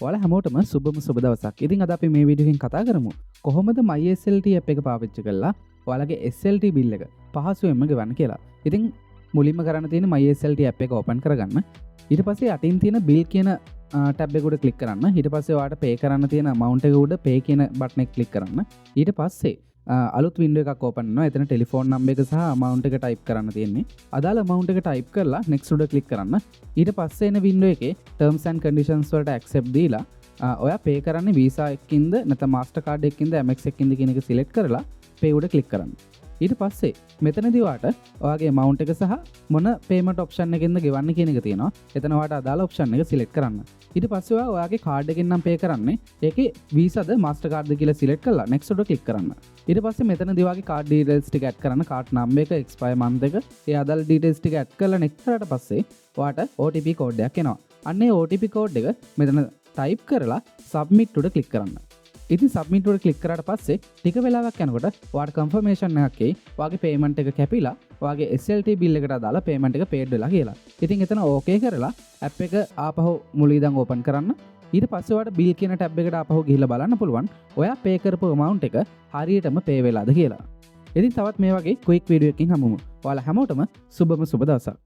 ඔයාලා හැමෝටම සුබ දවසක්. ඉතින් අද අපි මේ වීඩියෝ එකෙන් කතා කරමු කොහොමද MySLT app එක පාවිච්චි කරලා ඔයාලගේ SLT bill එක පහසුවෙන්ම ගෙවන්න කියලා. ඉතින් මුලින්ම කරන්න තියෙන්නේ MySLT app එක open කරගන්න. ඊට පස්සේ යටින් තියෙන bill කියන ටැබ් එක උඩ ක්ලික් කරන්න. ඊට පස්සේ ඔයාලට pay කරන්න තියෙන amount එක උඩ pay කියන බටන් එක ක්ලික් කරන්න. ඊට පස්සේ අලුත් වින්ඩෝ එකක් ඕපන් වෙනවා. එතන ටෙලිෆෝන් නම්බර් එක සහ amount එක type කරන්න තියෙන්නේ. අදාළ amount එක type කරලා next උඩ click කරන්න. ඊට පස්සේ එන වින්ඩෝ එකේ terms and conditions වලට accept දීලා ඔයා pay කරන්නේ Visa එකකින්ද නැත්නම් Mastercard එකකින්ද Amex එකකින්ද කියන එක select කරලා pay උඩ click කරන්න. ඊට පස්සේ මෙතනදී ඔයාට ඔයාගේ amount එක සහ මොන payment option එකකින්ද ගෙවන්න කියන එක තියෙනවා. එතන ඔයාට අදාළ option එක select කරන්න. ඊට පස්සේ ඔයාගේ card එකෙන් නම් pay කරන්නේ. ඒකේ Visa ද Mastercard ද කියලා select කරලා next උඩ click කරන්න. ඊට පස්සේ මෙතනදී ඔයාගේ card details ටික add කරන්න. card number එක, expire month එක, ඒ අදාළ details ටික add කරලා next කරාට පස්සේ ඔයාට OTP code එකක් එනවා. අන්න ඒ OTP code එක මෙතන type කරලා submit උඩ click කරන්න. ඉතින් submit උඩ click කරාට පස්සේ ටික වෙලාවක් යනකොට ඔයාට confirmation එකක් එයි. ඔයාගේ payment එක කැපිලා ඔයාගේ SLT bill එකට අදාළ payment එක paid වෙලා කියලා. ඉතින් එතන okay කරලා app එක ආපහු මුලින් ඉඳන් open කරන්න. ඊට පස්සේ ඔයාට bill කියන ටැබ් එකට ආපහු ගිහිල්ලා බලන්න පුළුවන් ඔයා pay කරපු amount එක හරියටම pay වෙලාද කියලා. ඉතින් තවත් මේ වගේ quick video එකකින් හමුමු. ඔයාලා හැමෝටම සුබ දවසක්.